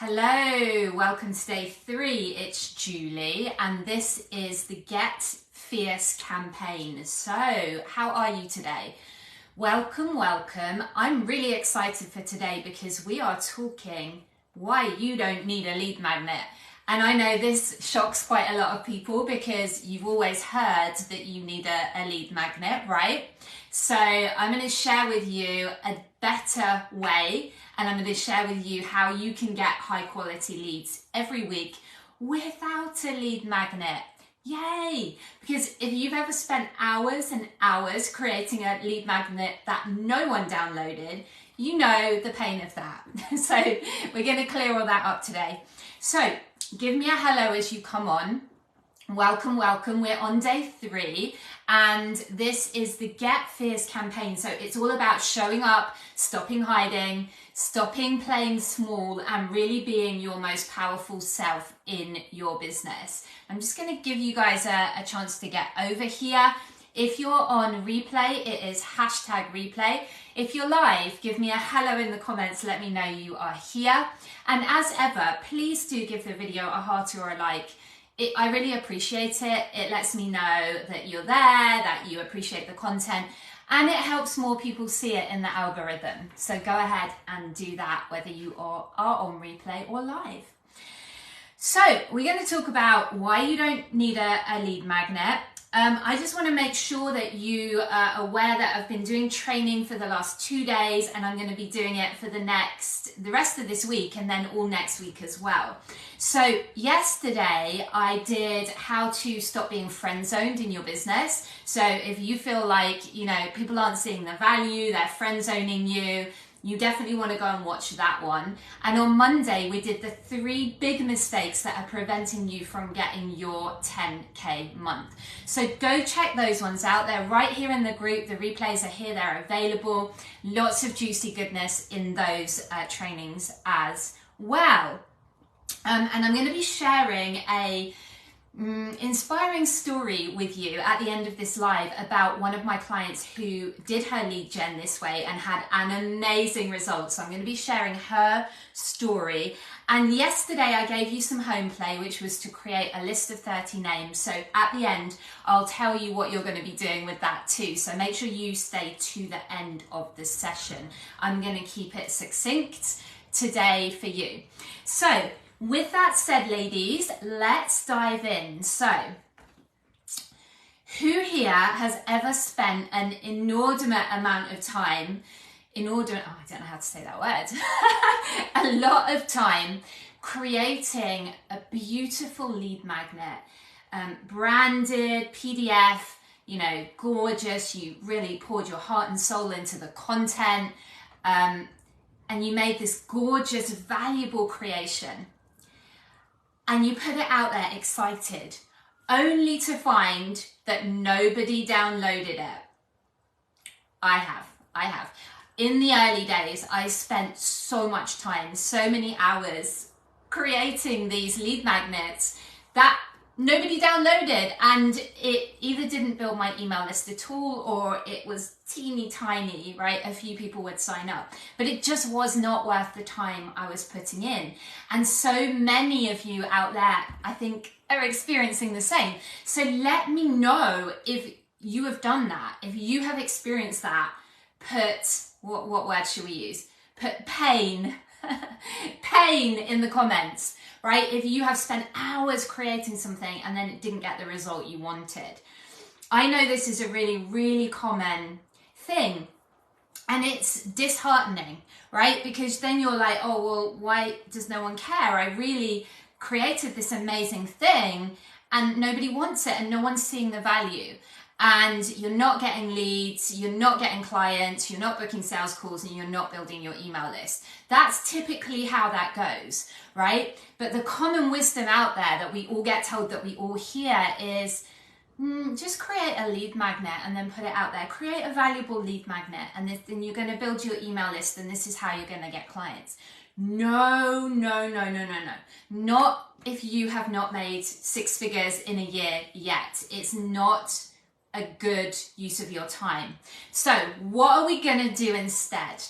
Hello, welcome to day 3. It's Julie and this is the Get Fierce campaign. So, how are you today? Welcome. I'm really excited for today because we are talking why you don't need a lead magnet. And I know this shocks quite a lot of people because you've always heard that you need a lead magnet, right? So I'm going to share with you a better way, and I'm going to share with you how you can get high quality leads every week without a lead magnet. Yay! Because if you've ever spent hours and hours creating a lead magnet that no one downloaded, you know the pain of that. So we're going to clear all that up today. So give me a hello as you come on. Welcome. We're on day 3 and this is the Get Fierce campaign. So it's all about showing up, stopping hiding, stopping playing small and really being your most powerful self in your business. I'm just going to give you guys a chance to get over here. If you're on replay, it is #replay. If you're live, give me a hello in the comments. Let me know you are here. And as ever, please do give the video a heart or a like. I really appreciate it. It lets me know that you're there, that you appreciate the content, and it helps more people see it in the algorithm. So go ahead and do that, whether you are on replay or live. So we're going to talk about why you don't need a lead magnet. I just want to make sure that you are aware that I've been doing training for the last 2 days and I'm going to be doing it for the rest of this week and then all next week as well. So yesterday I did how to stop being friend zoned in your business. So if you feel like, people aren't seeing the value, they're friend zoning you, you definitely want to go and watch that one. And on Monday, we did the 3 big mistakes that are preventing you from getting your 10K month. So go check those ones out. They're right here in the group. The replays are here. They're available. Lots of juicy goodness in those trainings as well. And I'm going to be sharing a inspiring story with you at the end of this live about one of my clients who did her lead gen this way and had an amazing result. So I'm going to be sharing her story. And yesterday I gave you some home play, which was to create a list of 30 names. So at the end, I'll tell you what you're going to be doing with that too. So make sure you stay to the end of the session. I'm going to keep it succinct today for you. So with that said, ladies, let's dive in. So, who here has ever spent an inordinate amount of time, I don't know how to say that word, a lot of time creating a beautiful lead magnet, branded, PDF, gorgeous, you really poured your heart and soul into the content, and you made this gorgeous, valuable creation. And you put it out there excited, only to find that nobody downloaded it. I have. In the early days, I spent so much time, so many hours creating these lead magnets that nobody downloaded, and it either didn't build my email list at all or it was teeny tiny, right? A few people would sign up, but it just was not worth the time I was putting in. And so many of you out there, I think, are experiencing the same. So let me know if you have done that, if you have experienced that. Put, what word should we use? Put pain in the comments. Right? If you have spent hours creating something and then it didn't get the result you wanted. I know this is a really, really common thing and it's disheartening, right? Because then you're like, oh, well, why does no one care? I really created this amazing thing and nobody wants it and no one's seeing the value. And you're not getting leads, you're not getting clients, you're not booking sales calls, and you're not building your email list. That's typically how that goes, right? But the common wisdom out there that we all get told, that we all hear is, just create a lead magnet and then put it out there. Create a valuable lead magnet and then you're going to build your email list and this is how you're going to get clients. No. Not if you have not made 6 figures in a year yet. It's not a good use of your time. So what are we going to do instead?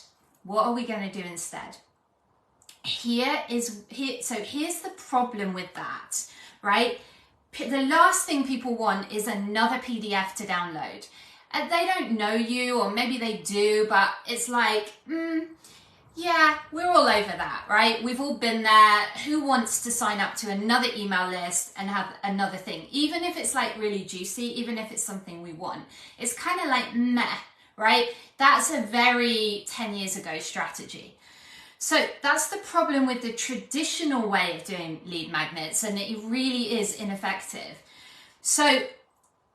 here's the problem with that, right? The last thing people want is another PDF to download. They don't know you, or maybe they do, but it's like, yeah, we're all over that, right? We've all been there. Who wants to sign up to another email list and have another thing? Even if it's like really juicy, even if it's something we want, it's kind of like meh, right? That's a very 10 years ago strategy. So that's the problem with the traditional way of doing lead magnets, and it really is ineffective. So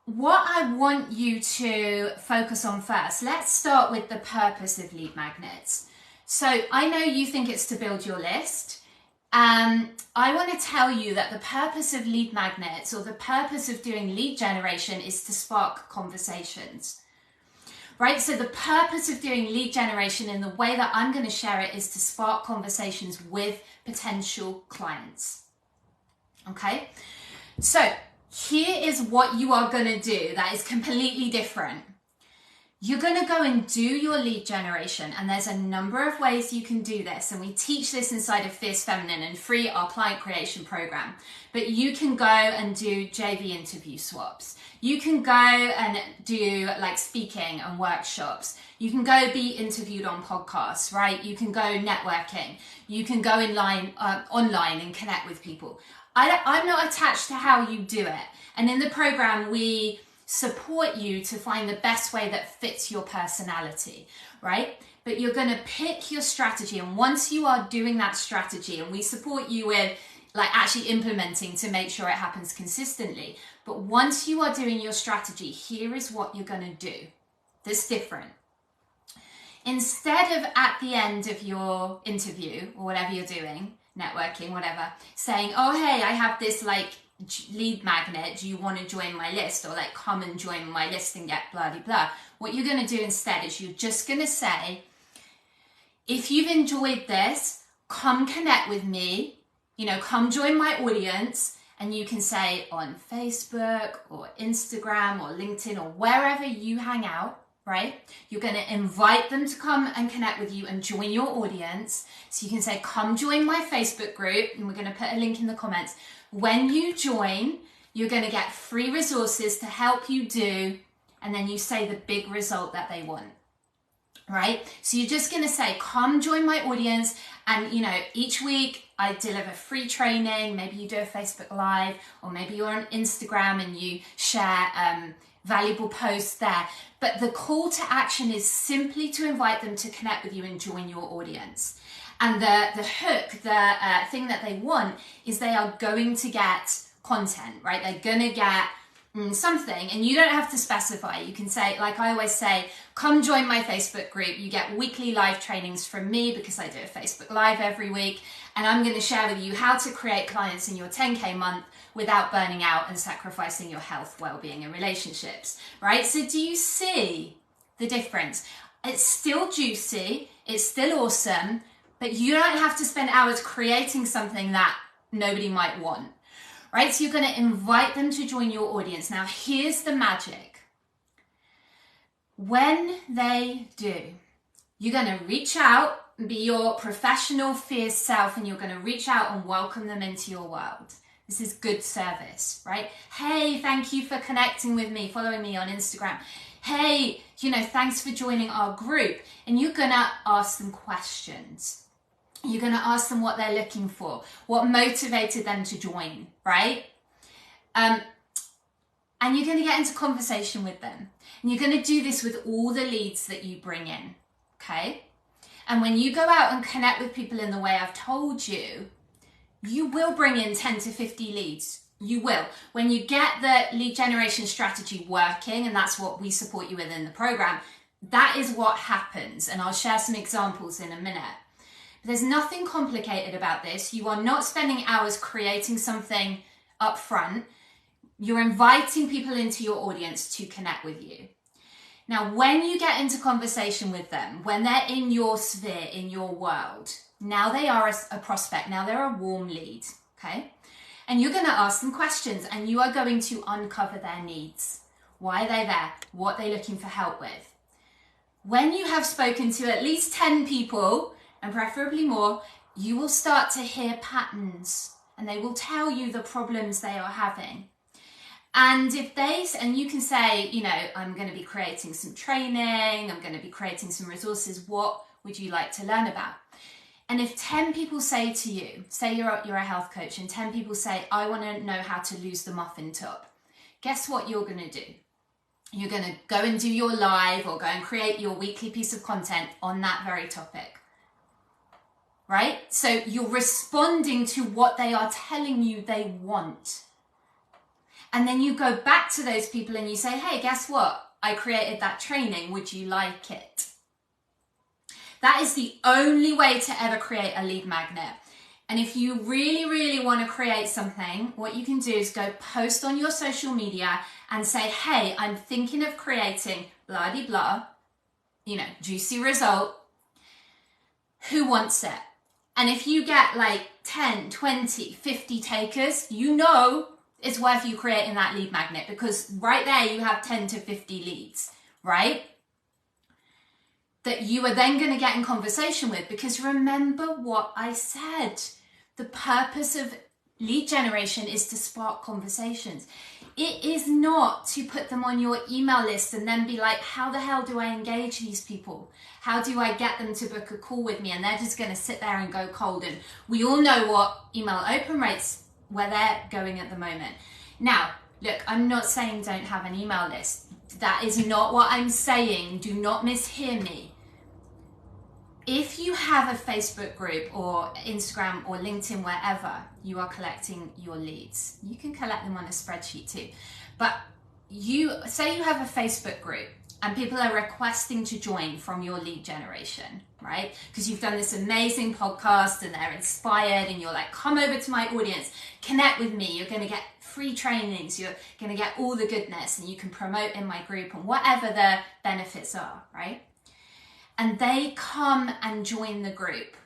what I want you to focus on first, let's start with the purpose of lead magnets. So I know you think it's to build your list. I want to tell you that the purpose of lead magnets, or the purpose of doing lead generation, is to spark conversations. Right, so the purpose of doing lead generation in the way that I'm going to share it is to spark conversations with potential clients. Okay, so here is what you are going to do that is completely different. You're going to go and do your lead generation, and there's a number of ways you can do this, and we teach this inside of Fierce Feminine and Free, our client creation program. But you can go and do JV interview swaps. You can go and do like speaking and workshops. You can go be interviewed on podcasts, right? You can go networking. You can go online and connect with people. I'm not attached to how you do it. And in the program, we support you to find the best way that fits your personality, right? But you're going to pick your strategy, and once you are doing that strategy, and we support you with like actually implementing to make sure it happens consistently, but once you are doing your strategy, here is what you're going to do that's different. Instead of at the end of your interview or whatever you're doing, networking, whatever, saying, oh hey, I have this like lead magnet, do you want to join my list, or like come and join my list and get blah blah blah, what you're going to do instead is you're just going to say, if you've enjoyed this, come connect with me, come join my audience. And you can say on Facebook or Instagram or LinkedIn or wherever you hang out, right? You're going to invite them to come and connect with you and join your audience. So you can say, come join my Facebook group, and we're going to put a link in the comments. When you join, you're going to get free resources to help you do, and then you say the big result that they want, right? So you're just going to say, come join my audience, and each week I deliver free training. Maybe you do a Facebook Live, or maybe you're on Instagram and you share valuable posts there. But the call to action is simply to invite them to connect with you and join your audience. And the hook, the thing that they want is they are going to get content, right? They're going to get something, and you don't have to specify. You can say, like I always say, come join my Facebook group. You get weekly live trainings from me because I do a Facebook Live every week, and I'm going to share with you how to create clients in your 10K month without burning out and sacrificing your health, well-being, and relationships, right? So do you see the difference? It's still juicy, it's still awesome, but you don't have to spend hours creating something that nobody might want. Right, so you're going to invite them to join your audience. Now, here's the magic. When they do, you're going to reach out, be your professional, fierce self, and you're going to reach out and welcome them into your world. This is good service, right? Hey, thank you for connecting with me, following me on Instagram. Hey, thanks for joining our group. And you're going to ask them questions. You're going to ask them what they're looking for, what motivated them to join, right? And you're going to get into conversation with them. And you're going to do this with all the leads that you bring in, okay? And when you go out and connect with people in the way I've told you, you will bring in 10 to 50 leads. You will. When you get the lead generation strategy working, and that's what we support you with in the program, that is what happens. And I'll share some examples in a minute. There's nothing complicated about this. You are not spending hours creating something up front. You're inviting people into your audience to connect with you. Now, when you get into conversation with them, when they're in your sphere, in your world, now they are a prospect. Now they're a warm lead, okay? And you're going to ask them questions, and you are going to uncover their needs. Why are they there? What they're looking for help with. When you have spoken to at least 10 people, and preferably more, you will start to hear patterns, and they will tell you the problems they are having. And and you can say, I'm going to be creating some training, I'm going to be creating some resources. What would you like to learn about? And if 10 people say to you, say you're a health coach, and 10 people say, I want to know how to lose the muffin top, guess what you're going to do? You're going to go and do your live or go and create your weekly piece of content on that very topic, right? So you're responding to what they are telling you they want. And then you go back to those people and you say, hey, guess what? I created that training. Would you like it? That is the only way to ever create a lead magnet. And if you really, really want to create something, what you can do is go post on your social media and say, hey, I'm thinking of creating blah-de-blah, juicy result. Who wants it? And if you get like 10, 20, 50 takers, it's worth you creating that lead magnet, because right there you have 10 to 50 leads, right? That you are then going to get in conversation with, because remember what I said. The purpose of lead generation is to spark conversations. It is not to put them on your email list and then be like, how the hell do I engage these people? How do I get them to book a call with me? And they're just going to sit there and go cold. And we all know what email open rates, where they're going at the moment. Now, look, I'm not saying don't have an email list. That is not what I'm saying. Do not mishear me. If you have a Facebook group or Instagram or LinkedIn, wherever you are collecting your leads, you can collect them on a spreadsheet too. But say you have a Facebook group and people are requesting to join from your lead generation, right? Because you've done this amazing podcast and they're inspired and you're like, come over to my audience, connect with me. You're going to get free trainings. You're going to get all the goodness, and you can promote in my group and whatever the benefits are, right? And they come and join the group.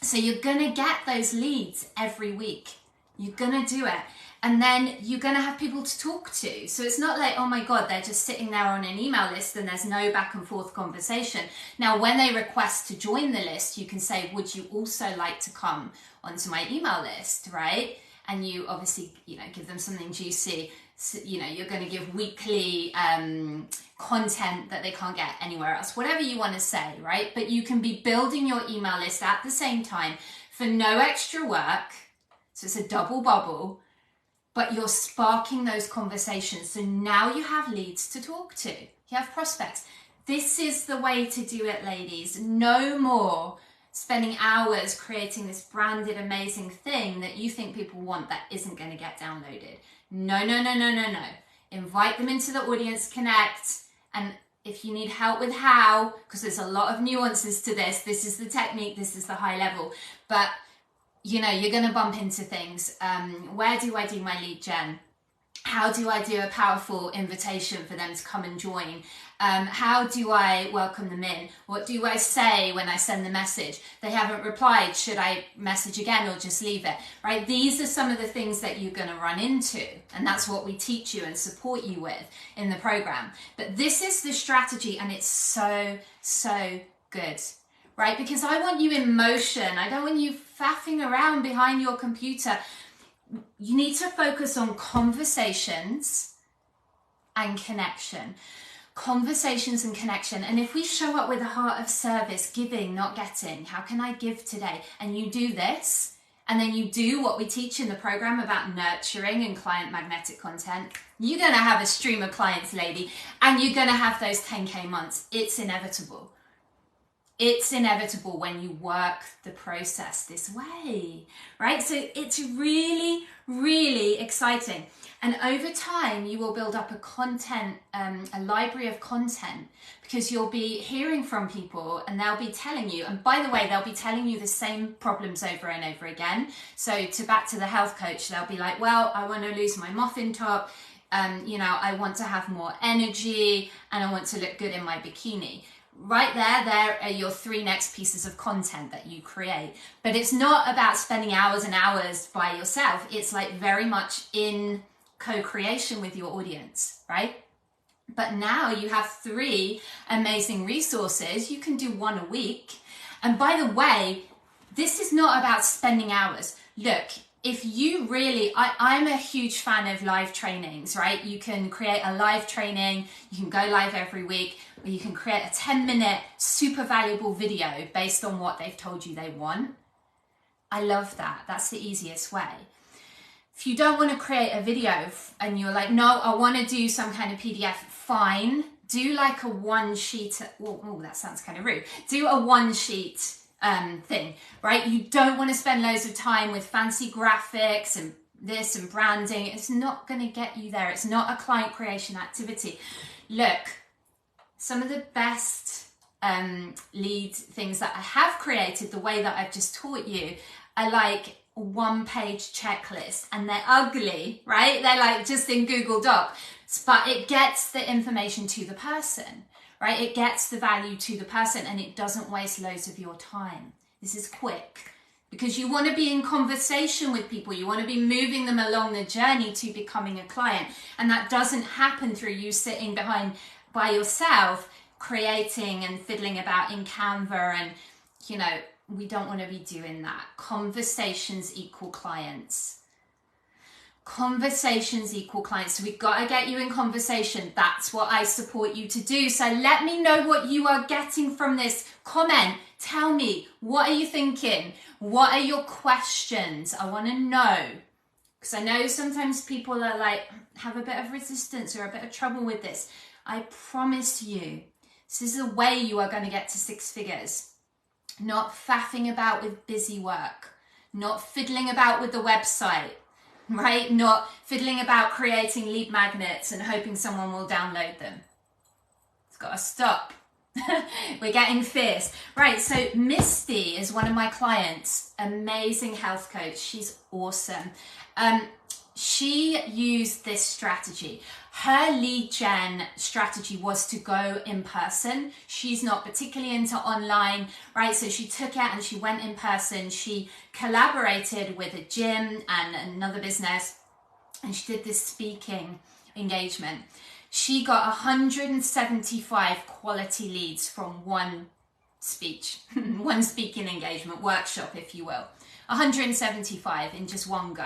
So you're going to get those leads every week. You're going to do it. And then you're going to have people to talk to. So it's not like, oh my God, they're just sitting there on an email list and there's no back and forth conversation. Now, when they request to join the list, you can say, would you also like to come onto my email list, right? And you obviously, give them something juicy. So, you're going to give weekly content that they can't get anywhere else, whatever you want to say, right? But you can be building your email list at the same time for no extra work. So it's a double bubble, but you're sparking those conversations. So now you have leads to talk to. You have prospects. This is the way to do it, ladies. No more spending hours creating this branded, amazing thing that you think people want that isn't going to get downloaded. No. Invite them into the Audience Connect. And if you need help with how, because there's a lot of nuances to this is the technique, this is the high level. But, you're going to bump into things. Where do I do my lead gen? How do I do a powerful invitation for them to come and join? How do I welcome them in? What do I say when I send the message? They haven't replied. Should I message again or just leave it? Right? These are some of the things that you're going to run into. And that's what we teach you and support you with in the program. But this is the strategy, and it's so, so good. Right? Because I want you in motion. I don't want you faffing around behind your computer. You need to focus on conversations and connection. Conversations and connection. And if we show up with a heart of service, giving, not getting, how can I give today? And you do this, and then you do what we teach in the program about nurturing and client magnetic content, you're going to have a stream of clients, lady, and you're going to have those 10K months. It's inevitable. It's inevitable when you work the process this way, right? So it's really, really exciting. And over time, you will build up a library of content, because you'll be hearing from people and they'll be telling you, and by the way, they'll be telling you the same problems over and over again. So back to the health coach, they'll be like, well, I want to lose my muffin top. I want to have more energy and I want to look good in my bikini. Right there are your 3 next pieces of content that you create. But it's not about spending hours and hours by yourself. It's like very much in co-creation with your audience, right? But now you have 3 amazing resources. You can do 1 a week. And by the way, This is not about spending hours. Look, if you really, I'm a huge fan of live trainings, right? You can create a live training, you can go live every week, or you can create a 10-minute super valuable video based on what they've told you they want. I love that. That's the easiest way. If you don't want to create a video and you're like, no, I want to do some kind of PDF, fine. Do like a one sheet, oh, that sounds kind of rude. Do a one sheet thing, right? You don't want to spend loads of time with fancy graphics and this and branding. It's not going to get you there. It's not a client creation activity. Look, some of the best lead things that I have created, the way that I've just taught you, are like a one-page checklist, and they're ugly, right? They're like just in Google Doc, but it gets the information to the person, right? It gets the value to the person, and it doesn't waste loads of your time. This is quick because you want to be in conversation with people. You want to be moving them along the journey to becoming a client, and that doesn't happen through you sitting by yourself creating and fiddling about in Canva. And you know, we don't want to be doing that. Conversations equal clients. Conversations equal clients. So we've got to get you in conversation. That's what I support you to do. So let me know what you are getting from this. Comment. Tell me, what are you thinking? What are your questions? I want to know. Because I know sometimes people are like, have a bit of resistance or a bit of trouble with this. I promise you, this is the way you are going to get to 6 figures. Not faffing about with busy work, not fiddling about with the website, right? Not fiddling about creating lead magnets and hoping someone will download them. It's got to stop. We're getting fierce. Right, so Misty is one of my clients, amazing health coach. She's awesome. She used this strategy. Her lead gen strategy was to go in person. She's not particularly into online, right? So she took it and she went in person. She collaborated with a gym and another business, and she did this speaking engagement. She got 175 quality leads from one speech, one speaking engagement, workshop, if you will. 175 in just one go.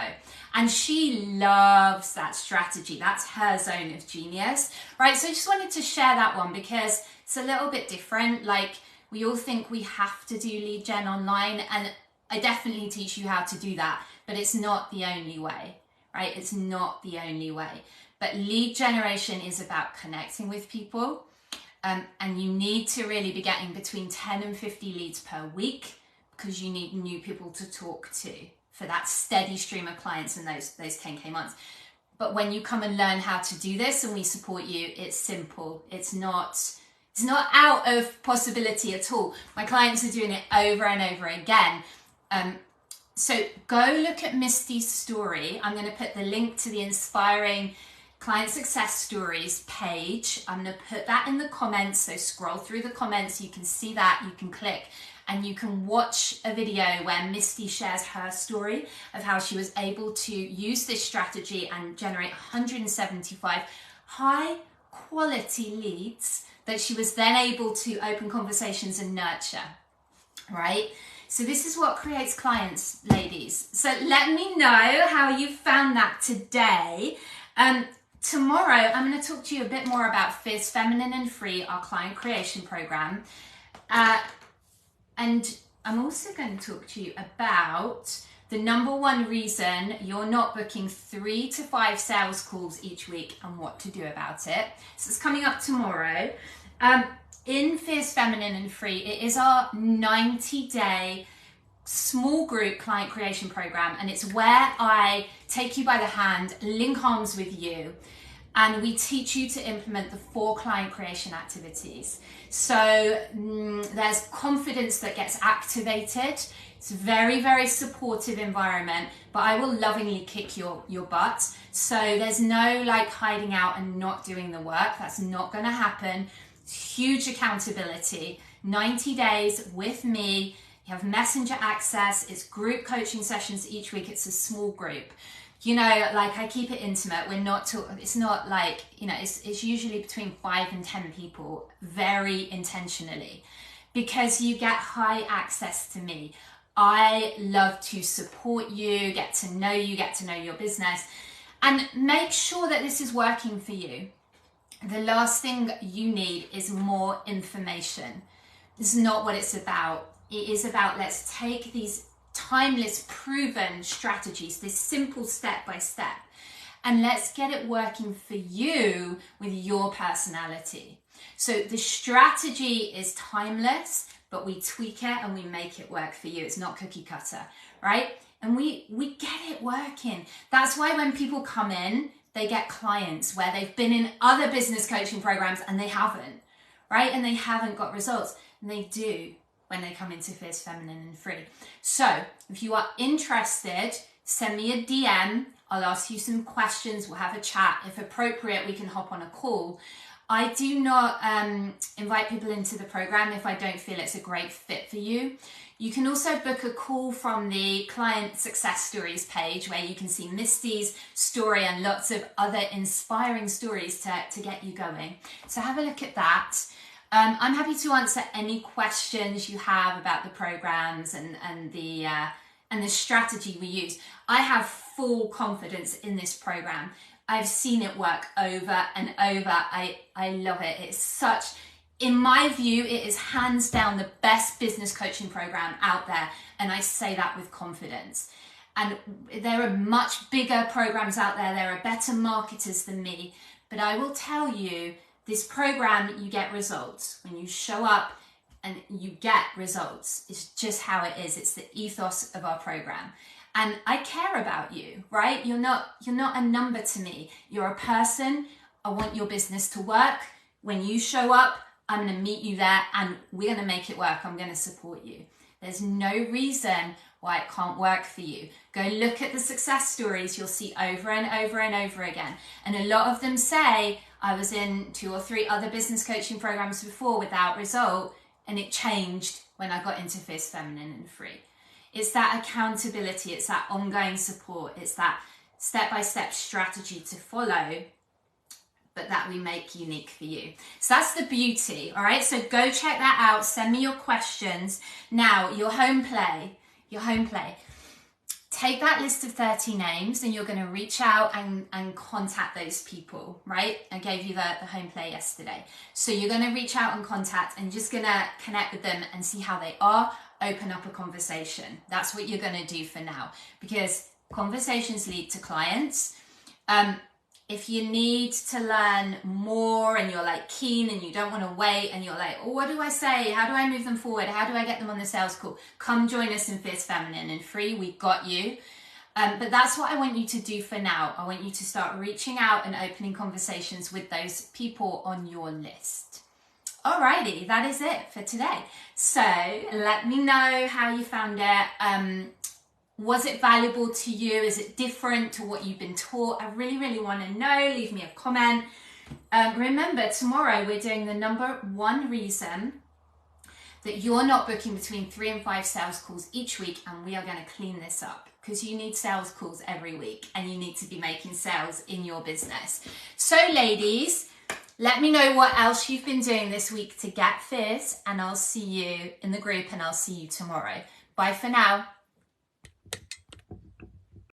And she loves that strategy. That's her zone of genius, right? So I just wanted to share that one because it's a little bit different. Like, we all think we have to do lead gen online, and I definitely teach you how to do that, but it's not the only way, right? It's not the only way. But lead generation is about connecting with people, and you need to really be getting between 10 and 50 leads per week, because you need new people to talk to for that steady stream of clients in those 10K months. But when you come and learn how to do this and we support you, it's simple. It's not out of possibility at all. My clients are doing it over and over again. So go look at Misty's story. I'm going to put the link to the Inspiring Client Success Stories page. I'm going to put that in the comments. So scroll through the comments. You can see that. You can click. And you can watch a video where Misty shares her story of how she was able to use this strategy and generate 175 high quality leads that she was then able to open conversations and nurture, right? So this is what creates clients, ladies. So let me know how you found that today. Tomorrow, I'm going to talk to you a bit more about Fierce Feminine and Free, our client creation program. And I'm also going to talk to you about the number one reason you're not booking 3 to 5 sales calls each week and what to do about it. So it's coming up tomorrow. In Fierce Feminine and Free, it is our 90-day small group client creation program. And it's where I take you by the hand, link arms with you, and we teach you to implement the 4 client creation activities. So there's confidence that gets activated. It's a very, very supportive environment, but I will lovingly kick your butt. So there's no like hiding out and not doing the work. That's not going to happen. It's huge accountability. 90 days with me. You have messenger access. It's group coaching sessions each week. It's a small group. You know, like I keep it intimate. We're not it's not like, you know, it's usually between 5 and 10 people, very intentionally, because you get high access to me. I love to support you, get to know you, get to know your business, and make sure that this is working for you. The last thing you need is more information. This is not what it's about. It is about, let's take these timeless, proven strategies, this simple step by step, and let's get it working for you with your personality. So the strategy is timeless, but we tweak it and we make it work for you. It's not cookie cutter, right? And we get it working. That's why when people come in, they get clients where they've been in other business coaching programs and they haven't, right? And they haven't got results. And they do when they come into Fierce Feminine and Free. So if you are interested, send me a DM. I'll ask you some questions. We'll have a chat. If appropriate, we can hop on a call. I do not invite people into the program if I don't feel it's a great fit for you. You can also book a call from the client success stories page where you can see Misty's story and lots of other inspiring stories to get you going. So have a look at that. I'm happy to answer any questions you have about the programs and the strategy we use. I have full confidence in this program. I've seen it work over and over. I love it. It's such, in my view, it is hands down the best business coaching program out there. And I say that with confidence. And there are much bigger programs out there. There are better marketers than me. But I will tell you, this program, you get results. When you show up and you get results, it's just how it is. It's the ethos of our program. And I care about you, right? You're not a number to me. You're a person. I want your business to work. When you show up, I'm going to meet you there and we're going to make it work. I'm going to support you. There's no reason why it can't work for you. Go look at the success stories you'll see over and over and over again. And a lot of them say, I was in 2 or 3 other business coaching programs before without result, and it changed when I got into Fierce Feminine and Free. It's that accountability, it's that ongoing support, it's that step-by-step strategy to follow, but that we make unique for you. So that's the beauty, all right? So go check that out, send me your questions. Now, your home play. Take that list of 30 names and you're going to reach out and contact those people, right? I gave you the home play yesterday. So you're going to reach out and contact and just going to connect with them and see how they are, open up a conversation. That's what you're going to do for now, because conversations lead to clients. If you need to learn more and you're like keen and you don't want to wait and you're like, oh, what do I say? How do I move them forward? How do I get them on the sales call? Come join us in Fierce Feminine and Free. We got you. But that's what I want you to do for now. I want you to start reaching out and opening conversations with those people on your list. Alrighty, that is it for today. So let me know how you found it. Was it valuable to you? Is it different to what you've been taught? I really, really want to know. Leave me a comment. Remember, tomorrow we're doing the number 1 reason that you're not booking between 3 and 5 sales calls each week, and we are going to clean this up because you need sales calls every week and you need to be making sales in your business. So ladies, let me know what else you've been doing this week to get fierce, and I'll see you in the group and I'll see you tomorrow. Bye for now.